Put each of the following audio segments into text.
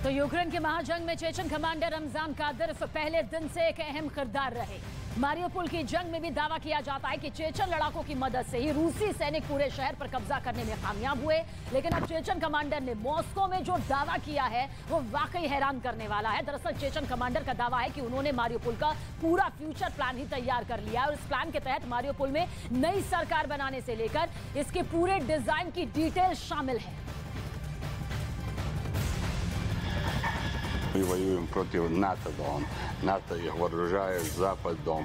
तो यूक्रेन के महाजंग में चेचन कमांडर रमजान कादिरोव पहले दिन से एक अहम किरदार रहे। मारियोपोल की जंग में भी दावा किया जाता है कि चेचन लड़ाकों की मदद से ही रूसी सैनिक पूरे शहर पर कब्जा करने में कामयाब हुए। लेकिन अब चेचन कमांडर ने मॉस्को में जो दावा किया है वो वाकई हैरान करने वाला है। दरअसल चेचन कमांडर का दावा है कि उन्होंने मारियोपोल का पूरा फ्यूचर प्लान ही तैयार कर लिया है और इस प्लान के तहत मारियोपोल में नई सरकार बनाने से लेकर इसके पूरे डिजाइन की डिटेल शामिल है। Мы воюем против НАТО, Дон. НАТО их вооружает, Запад, Дон.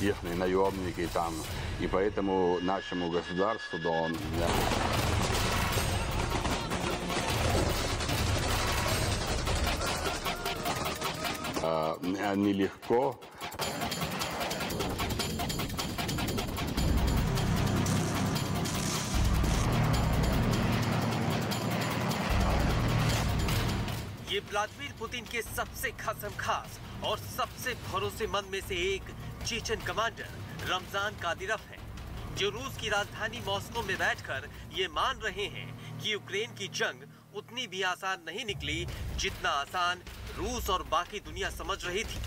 Их наемники там. И поэтому нашему государству, Дон, нелегко. ये व्लादिमीर पुतिन के सबसे खास और सबसे भरोसेमंद में से एक चेचन कमांडर रमजान कादिरोव है, जो रूस की राजधानी मॉस्को में बैठकर ये मान रहे हैं कि यूक्रेन की जंग उतनी भी आसान नहीं निकली जितना आसान रूस और बाकी दुनिया समझ रही थी।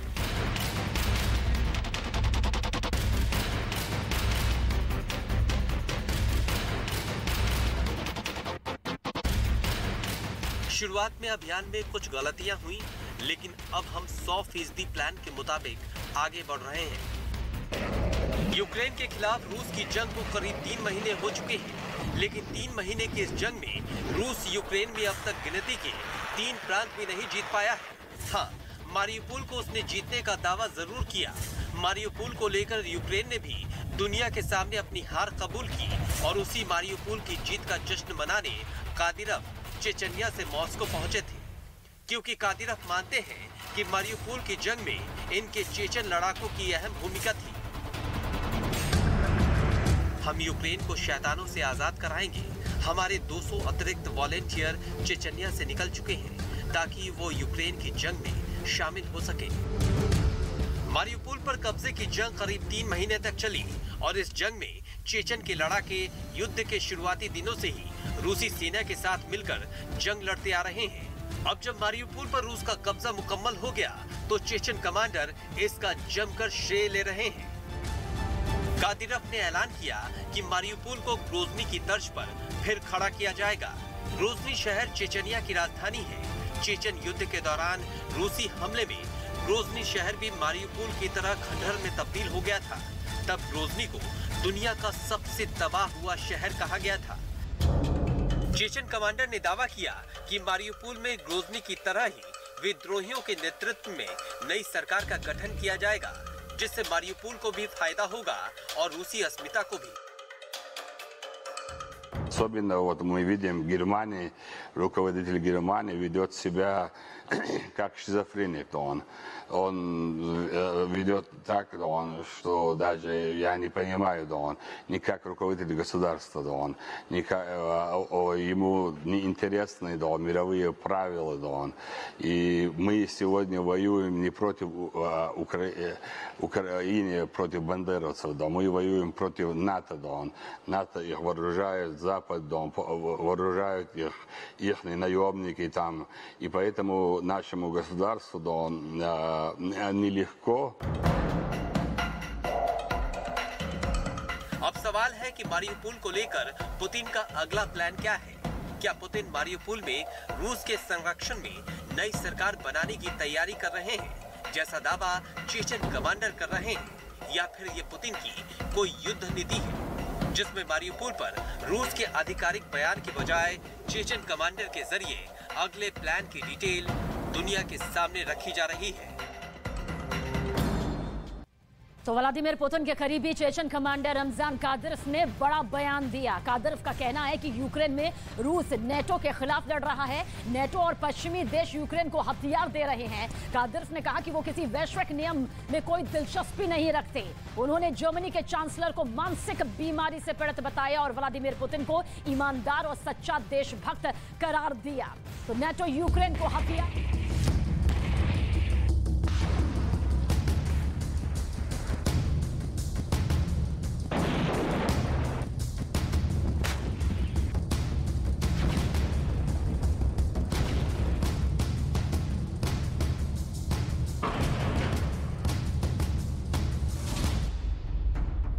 शुरुआत में अभियान में कुछ गलतियां हुई, लेकिन अब हम 100% प्लान के मुताबिक आगे बढ़ रहे हैं। यूक्रेन के खिलाफ रूस की जंग को करीब 3 महीने हो चुके हैं, लेकिन 3 महीने की इस जंग में रूस यूक्रेन में अब तक गिनती के 3 प्रांत भी नहीं जीत पाया है। हाँ, मारियोपोल को उसने जीतने का दावा जरूर किया। मारियोपोल को लेकर यूक्रेन ने भी दुनिया के सामने अपनी हार कबूल की और उसी मारियोपोल की जीत का जश्न मनाने कादिरोव चेचन्या से मॉस्को पहुंचे थे, क्योंकि कादिरोव मानते हैं कि मारियोपोल की जंग में इनके चेचन लड़ाकों की अहम भूमिका थी। हम यूक्रेन को शैतानों से आजाद कराएंगे। हमारे 200 अतिरिक्त वॉलेंटियर चेचन्या से निकल चुके हैं ताकि वो यूक्रेन की जंग में शामिल हो सके। मारियोपोल पर कब्जे की जंग करीब 3 महीने तक चली और इस जंग में चेचन के लड़ाके युद्ध के शुरुआती दिनों से ही रूसी सेना के साथ मिलकर जंग लड़ते आ रहे हैं। अब जब मारियोपोल पर रूस का कब्जा मुकम्मल हो गया तो चेचन कमांडर इसका जमकर श्रेय ले रहे हैं। कादिरोव ने ऐलान किया कि मारियोपोल को ग्रोजनी की तर्ज पर फिर खड़ा किया जाएगा। ग्रोजनी शहर चेचन्या की राजधानी है। चेचन युद्ध के दौरान रूसी हमले में ग्रोजनी शहर भी मारियोपोल की तरह खंडहर में तब्दील हो गया था। तब ग्रोजनी को दुनिया का सबसे तबाह हुआ शहर कहा गया था। चेचन कमांडर ने दावा किया कि मारियोपोल में ग्रोजनी की तरह ही विद्रोहियों के नेतृत्व में नई सरकार का गठन किया जाएगा, जिससे मारियोपोल को भी फायदा होगा और रूसी अस्मिता को भी। Особенно вот мы видим в Германии, руководитель Германии ведет себя как шизофреник. Он ведет так, что даже я не понимаю, не как руководитель государства, ему не интересны мировые правила. И мы сегодня воюем не против Украины, против бандеровцев, мы воюем против НАТО. НАТО их вооружает, Запад вооружают их наемники там. И поэтому нашему государству нелегко. अब सवाल है कि मारियोपोल को लेकर पुतिन का अगला प्लान क्या है। क्या पुतिन मारियोपोल में रूस के संरक्षण में नई सरकार बनाने की तैयारी कर रहे हैं, जैसा दावा चेचन कमांडर कर रहे हैं, या फिर ये पुतिन की कोई युद्ध नीति है जिसमें मारियोपोल पर रूस के आधिकारिक बयान की बजाय चेचन कमांडर के जरिए अगले प्लान की डिटेल दुनिया के सामने रखी जा रही है। तो व्लादिमीर पुतिन के करीबी चेचन कमांडर रमजान कादिरोव ने बड़ा बयान दिया। कादिरोव का कहना है कि यूक्रेन में रूस नेटो के खिलाफ लड़ रहा है। नेटो और पश्चिमी देश यूक्रेन को हथियार दे रहे हैं। कादिरोव ने कहा कि वो किसी वैश्विक नियम में कोई दिलचस्पी नहीं रखते। उन्होंने जर्मनी के चांसलर को मानसिक बीमारी से पीड़ित बताया और व्लादिमीर पुतिन को ईमानदार और सच्चा देशभक्त करार दिया। तो नेटो यूक्रेन को हथियार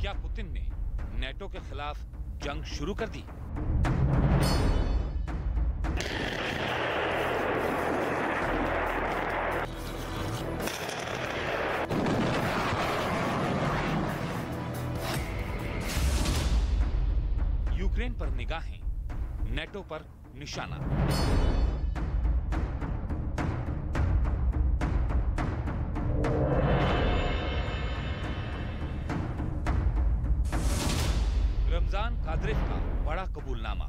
क्या पुतिन ने नेटो के खिलाफ जंग शुरू कर दी? यूक्रेन पर निगाहें, नेटो पर निशाना। रमजान कादरेव का बड़ा कबूलनामा।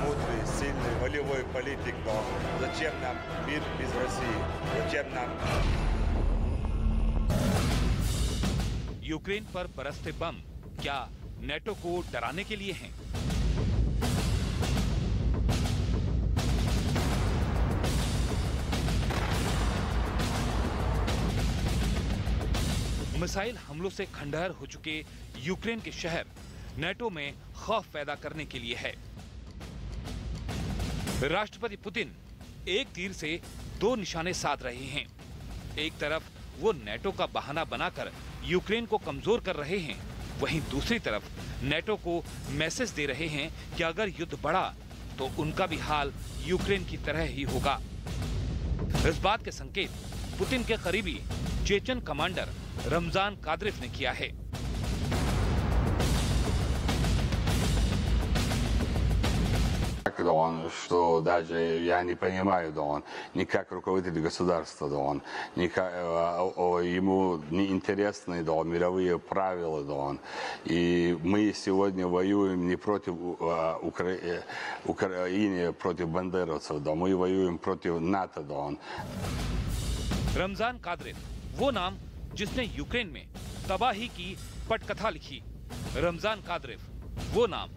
Мудрый, сильный, волевой политик, но зачем нам мир без России? Зачем нам? यूक्रेन पर बरसते बम क्या नेटो को डराने के लिए हैं? मिसाइल हमलों से खंडहर हो चुके यूक्रेन के शहर नेटो में खौफ पैदा करने के लिए है। राष्ट्रपति पुतिन एक तीर से दो निशाने साध रहे हैं। एक तरफ वो नेटो का बहाना बनाकर यूक्रेन को कमजोर कर रहे हैं, वहीं दूसरी तरफ नेटो को मैसेज दे रहे हैं कि अगर युद्ध बढ़ा तो उनका भी हाल यूक्रेन की तरह ही होगा। इस बात के संकेत पुतिन के करीबी चेचन कमांडर रमजान कादरेव ने किया है। Что даже я не понимаю, да он не как руководитель государства, да он ему не интересны, да он мировые правила, да он. И мы сегодня воюем не против Украины, против бандеровцев, да мы воюем против НАТО, да он. रमजान कादरेव वो नाम जिसने यूक्रेन में तबाही की पटकथा लिखी। रमजान कादरेव वो नाम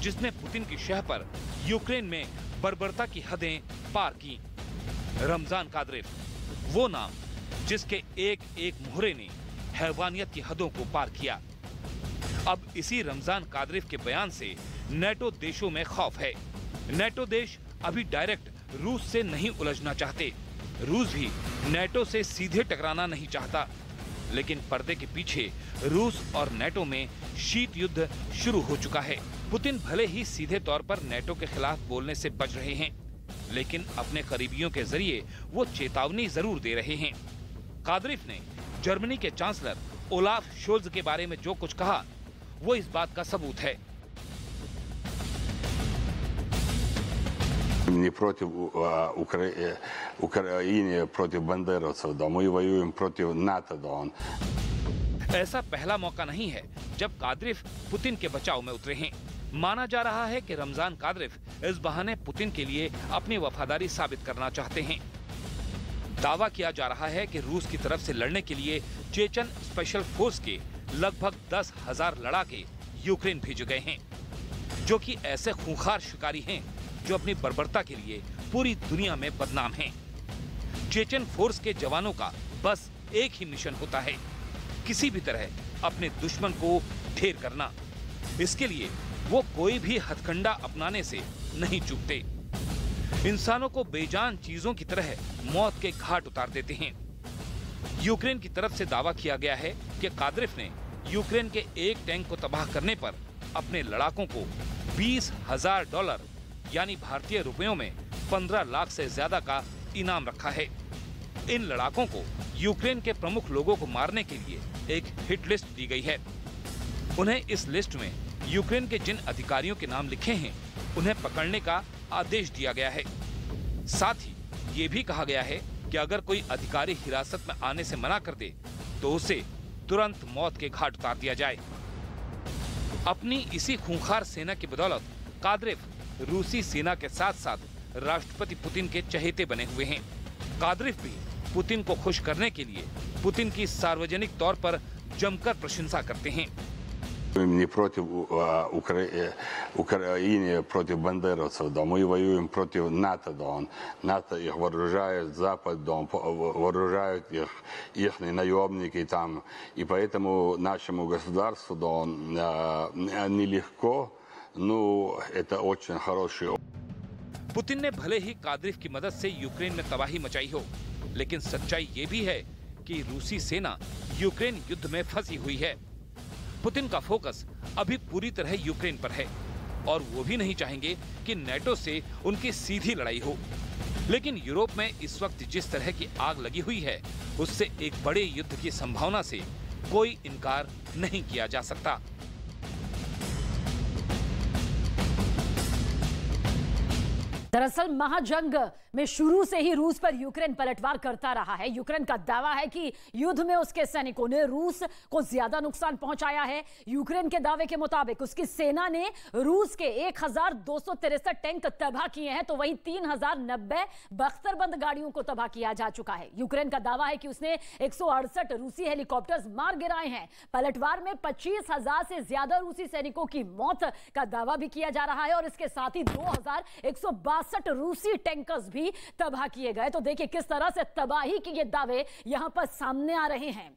जिसने पुतिन की शह पर यूक्रेन में बर्बरता की हदें पार की। रमजान कादरेव वो नाम जिसके एक एक मोहरे ने हैवानियत की हदों को पार किया। अब इसी रमजान कादरेव के बयान से नेटो देशों में खौफ है। नेटो देश अभी डायरेक्ट रूस से नहीं उलझना चाहते। रूस भी नेटो से सीधे टकराना नहीं चाहता, लेकिन पर्दे के पीछे रूस और नेटो में शीत युद्ध शुरू हो चुका है। पुतिन भले ही सीधे तौर पर नेटो के खिलाफ बोलने से बच रहे हैं, लेकिन अपने करीबियों के जरिए वो चेतावनी जरूर दे रहे हैं। कादरेव ने जर्मनी के चांसलर ओलाफ शोल्ज के बारे में जो कुछ कहा, वो इस बात का सबूत है। Не против Украины, против бандеровцев, да мы воюем против НАТО, да он. ऐसा पहला मौका नहीं है जब कादरेव पुतिन के बचाव में उतरे हैं। माना जा रहा है कि रमजान कादरेव इस बहाने पुतिन के लिए अपनी वफादारी साबित करना चाहते हैं। दावा किया जा रहा है कि रूस की तरफ से लड़ने के लिए चेचन स्पेशल फोर्स के लगभग 10,000 लड़ाके यूक्रेन भेजे गए हैं, जो कि ऐसे खूंखार शिकारी हैं जो अपनी बर्बरता के लिए पूरी दुनिया में बदनाम हैं। चेचन फोर्स के जवानों का बस एक ही मिशन होता है, किसी भी तरह अपने दुश्मन को ढेर करना। इसके लिए वो कोई भी हथकंडा अपनाने से नहीं चूकते। इंसानों को बेजान चीजों की तरह मौत के घाट उतार देते हैं। यूक्रेन की तरफ से दावा किया गया है कि कादरेव ने यूक्रेन के एक टैंक को तबाह करने पर अपने लड़ाकों को $20,000 यानी भारतीय रुपयों में 15 लाख से ज्यादा का इनाम रखा है। इन लड़ाकों को यूक्रेन के प्रमुख लोगों को मारने के लिए एक हिट लिस्ट दी गई है। उन्हें इस लिस्ट में यूक्रेन के जिन अधिकारियों के नाम लिखे हैं, उन्हें पकड़ने का आदेश दिया गया है। साथ ही ये भी कहा गया है कि अगर कोई अधिकारी हिरासत में आने से मना कर दे तो उसे तुरंत मौत के घाट उतार दिया जाए। अपनी इसी खूंखार सेना की बदौलत कादरेव रूसी सेना के साथ साथ राष्ट्रपति पुतिन के चहेते बने हुए हैं। कादरेव भी पुतिन को खुश करने के लिए पुतिन की सार्वजनिक तौर पर जमकर प्रशंसा करते हैं। Не против Украины, против бандеровцев, да мы воюем против НАТО, да он. НАТО их вооружает, Запад, да он, вооружают их наемники там. И поэтому нашему государству, да он, нелегко, но это очень хороший опыт. पुतिन ने भले ही कादिफ की मदद से यूक्रेन में तबाही मचाई हो, लेकिन सच्चाई ये भी है कि रूसी सेना यूक्रेन युद्ध में फंसी हुई है। पुतिन का फोकस अभी पूरी तरह यूक्रेन पर है और वो भी नहीं चाहेंगे कि नेटो से उनकी सीधी लड़ाई हो। लेकिन यूरोप में इस वक्त जिस तरह की आग लगी हुई है, उससे एक बड़े युद्ध की संभावना से कोई इनकार नहीं किया जा सकता। दरअसल महाजंग में शुरू से ही रूस पर यूक्रेन पलटवार करता रहा है। यूक्रेन का दावा है कि युद्ध में उसके सैनिकों ने रूस को ज्यादा नुकसान पहुंचाया है। यूक्रेन के दावे के मुताबिक उसकी सेना ने रूस के 1263 टैंक तबाह किए हैं, तो वहीं 3090 बख्तरबंद गाड़ियों को तबाह किया जा चुका है। यूक्रेन का दावा है कि उसने 168 रूसी हेलीकॉप्टर्स मार गिराए हैं। पलटवार में 25,000 से ज्यादा रूसी सैनिकों की मौत का दावा भी किया जा रहा है और इसके साथ ही 2162 रूसी टैंकर्स भी तबाह किए गए। तो देखिए किस तरह से तबाही के ये दावे यहां पर सामने आ रहे हैं।